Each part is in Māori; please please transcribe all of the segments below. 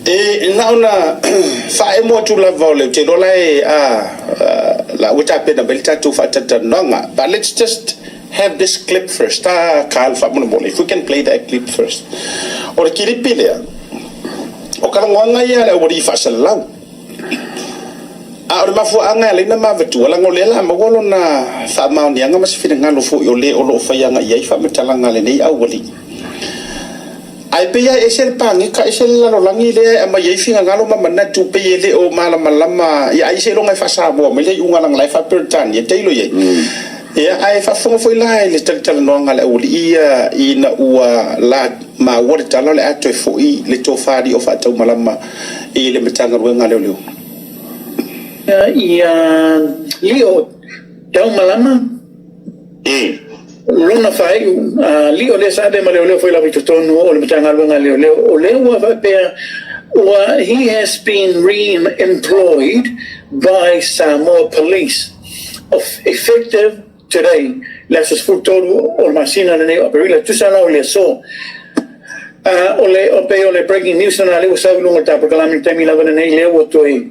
na una fa mo tu la vole te no lai la uta pe na belta tu fa tata nonga, but let's just have this clip first. Carl fa mo if we can play that clip first. Or kiripi le. O kala ngonga ya la uri fa salau. Ora mafu anga le na mavetu la ngolela magolo na fa mauni anga masifina ngalo fu yo le o lo fa yanga ia fa metalanga le nei awali. Ai pe ya esel pangi ka esel la langi le ama ye finga ngalo ma manna tu pe le o mala malama ya ai se lo ngai fa sa bo me le unga lang lai fa pertan ye teilo ye ya ai fa fo foi lai le tal no ngala uli ia ina ua la ma wor talo le ato fo I le to fa di o fa tau malama I le metanga ro ngale le ia lio tau malama Luna fai lio le sabe ma leo foi la vitotonu o le metanga lunga leo o leo va pe he has been re-employed by Samoa police effective today las futuro o masina le neo pero la tusana o le so ole breaking news na le usabi lunga ta porque la mitad mi la vena nei leo toi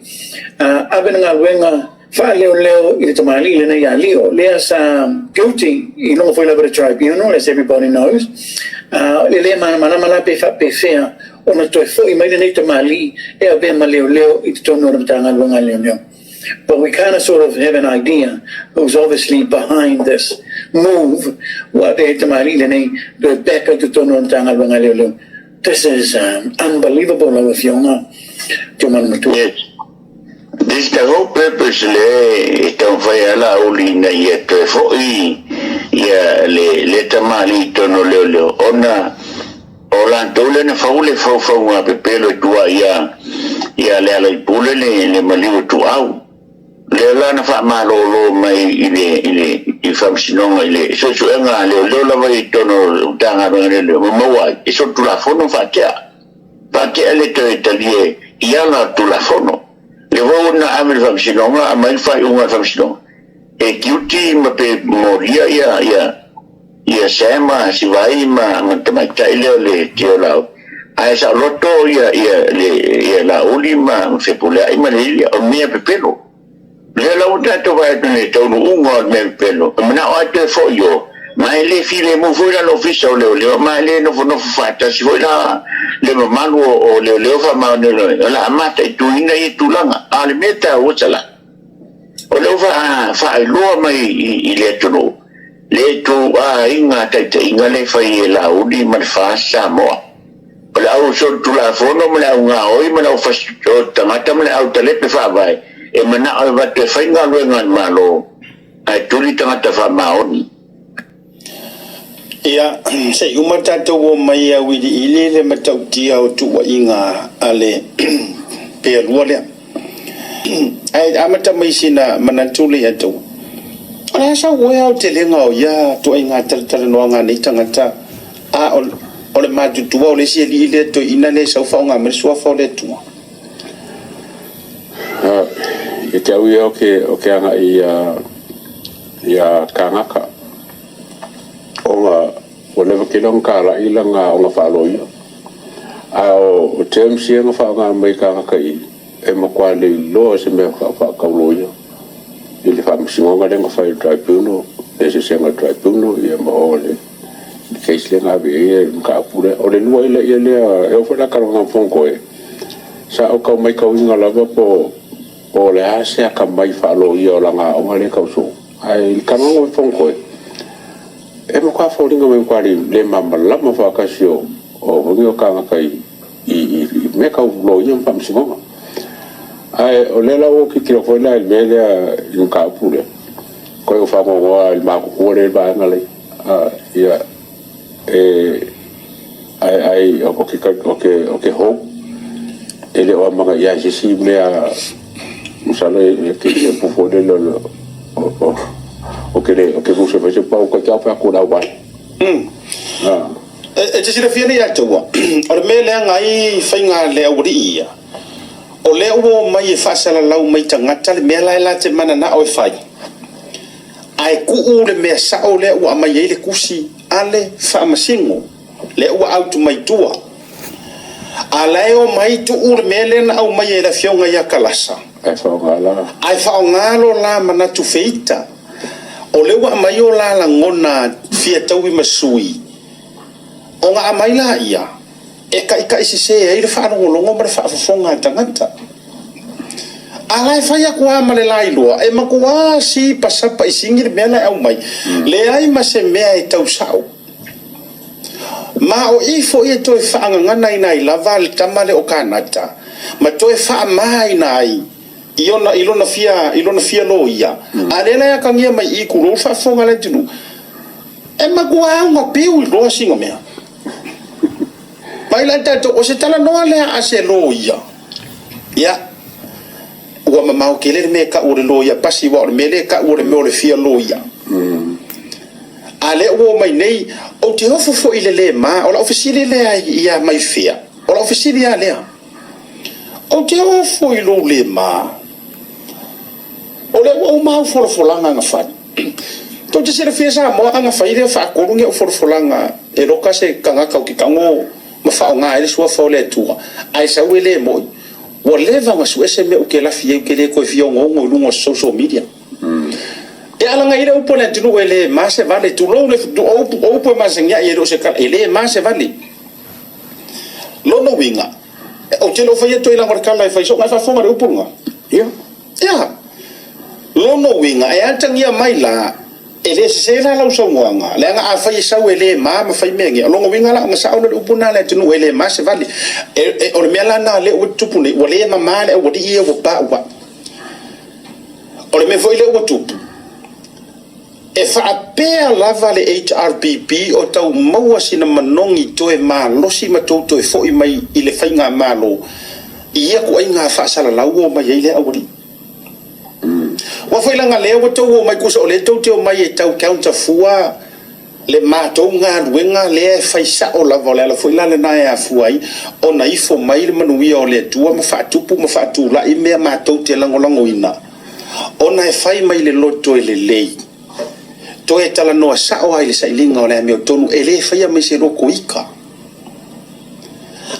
abenga wenga fa leo I le tamali le nei alio le sa guilty I no foi la tribunal as everybody knows le mana pe fa pe fea o na toi foi mai nei tamali e ave ma leo I tono na tanga lunga leo but we kind of sort of have an idea who's obviously behind this move what they tamali le nei the back to tono na tanga lunga leo this is unbelievable of yonga tuman mutu. This the whole purpose le tau fai ala uli na ia te foi ia le tamali tono leo ona ola tole na faule fau nga pepelo tua ia le ala pule le maliu tu au le la na fa malo mai ile fam sinonga ile so nga le la vai tono tanga le mo iso tu la fono fa kia le te talie ia la tu la fono le vou na amel fam sinonga a mai fai unga fam sinonga e kiuti ma pe moria ia sema si vai ma ngamai tai le tio lao ai sa loto ia la ulima se pule ai ma le o mia pepelo le la uta to vai ne to unga me pelo mana o te fo yo mai le file mo foi la l'officio le mai le no fata si foi la le malu o le fa ma ne la mata tu ina I tu langa ale meta o chala o le fa lo mai le tu inga ta inga le fa la udi ma fa sa mo la o so tu la fono me la nga oi me la fa o tamata me la o tele pe fa vai e mana o va te fa nga lo nga malo ai tu li tamata fa ma oni ia se umata to wo mai a wi ile le matautia o tu wa inga ale pe ruole ai amata mai sina manatuli ato ana sa wo ya te lenga o ya to inga tar no nga ni tangata a o le matu tu o le si ile to ina le sa fa nga me so fa le tu e te au o ke anga ia kangaka o le vakilong kala ilanga o nga whaaloia. O te amsia nga whaanga mai ka ngakai e makwa le loa se mea whaakauloia. I le whaamsingonga lenga whai tribunal, e se senga tribunal, i ma o le case lenga awe e mka apure. O le lua ila ia lea e o whanakaro nga whongoe. Sa o kau mai kau inga lava po le hase a ka mai whaaloia o langa o ngale kau so. Ai kanongo whongoe. E mo kwa fōringa me kwari le mamalama whakasio o wangi o kanga kai I me kau loia mpamsingonga. Ai o le lau ki kira whaila il melea I mka apure. Koi o whamongoa il mako kuare il baanga lei. Ia ai o ke hou. E le o amanga ia sisi mea musala e ke pufone lo o que você vai ser pau que apa ko da wai e te sira fiani ya to wa o me le ngai fainga le uri ia o le o mai fa sala lau mai tangata le me la te mana na o fai ai ku u le me sa o le o mai le kusi ale fa masingo le o auto mai tua Alai o mai tu ur melena au mai e la fionga ia kalasa. Ai whaongala. Ai whaongalo la mana tu feita. O lewa mai o la la ngona fia taui masui. O ngā amai la ia. E ka isi se e ire whaarongolongo mara whaafafonga tangata. Alai whai aku amale lai loa. E makua si pasapa isingir mea au mai. Le ai ma se mea e tau sao. Ma o ifo ia toi whaangangana ina i lava le tamale o kanata. Ma toi wha mai nai. Ilona fia lo ia. Alela ya kangia mai i kuro whaafonga le tinu. E makua aunga piu i loa singa mea. Mai la tato o se tala noa lea a se lo ia. Ia. Ua mamau ke le me ka ure lo ia. Pasi wa ore mele ka ure me ore fia lo ia. Ale uo mai nei o te hofo fo i le ma o la ofisiri lea ia mai fia. O la ofisiri ia lea. O te hofo i lo le ma. O le ua umau folofolanga nga whai. Tau te sere fia sa moa anga whai rea whaakorungi o folofolanga e roka se kangakau ki kango ma whao ngā ele sua whao le tua. Ai sa ue le moi. Wa leva nga su ese me uke la fia uke le koe fia ngongo i lunga social media. E alanga ira upo le tinu ele ma se vale tu lo le upo e ma se ngia e ro se kala ele ma se vale. Lono winga. O te lo fai e toi langor kala e fai so ngai whafonga re upo nga. Ia. Ia. Lono winga e antangia mai la ele se la lau sa nganga. Le anga a fai sau ele ma fai mengi. Lono winga la nga sa le upo na le tinu ele ma se vale. O le mea la na le u tupu ne. O le ma le o di ia o pa ua. O le me foi le u tupu. E whaapea lava le HRPP o tau maua sina manongi toe maa losi matou toe fo i mai i le whainga malo ia ko ai ngā whaasala lau o mai ei le awari. Wa whailanga lea wa tau o mai kusa o le tau te o mai e tau counter fua le mātou ngā ruenga lea e whaisa o lava o le ala whaila le nae a fuai o na ifo mai le manuia o le tua ma whaatupu ma whaatula i mea mātou te langolango ina o na e whai mai le loto e le lei. To e tala noa sao ai le sailinga o le meo tonu e le whaia mai se roko ika.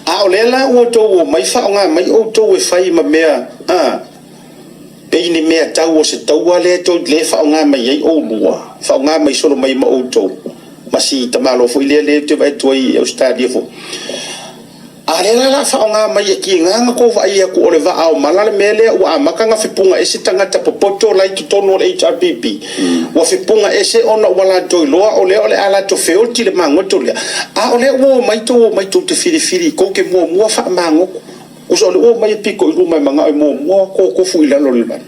A o le la ua tau o mai whaonga mai o tau e whai ma mea e ni mea tau o se tau a le tau le whaonga mai ei o lua. Whaonga mai solo mai ma o tau. Ma si tamalo fo i le te vai tuai au stadia fo. A le la whaonga mai e ki nganga ko vai e ko o le va au malale mele ua amakanga whipunga e se tangata popoto lai tu tonu o le HRPP. Ua whipunga e se ona wala toi loa o le ala to feolti le mangoto lea. A o le ua mai to te whiri ko ke mua wha mangoko. Usa o le ua mai piko i rumai manga i mua ko fu i lalo le mani.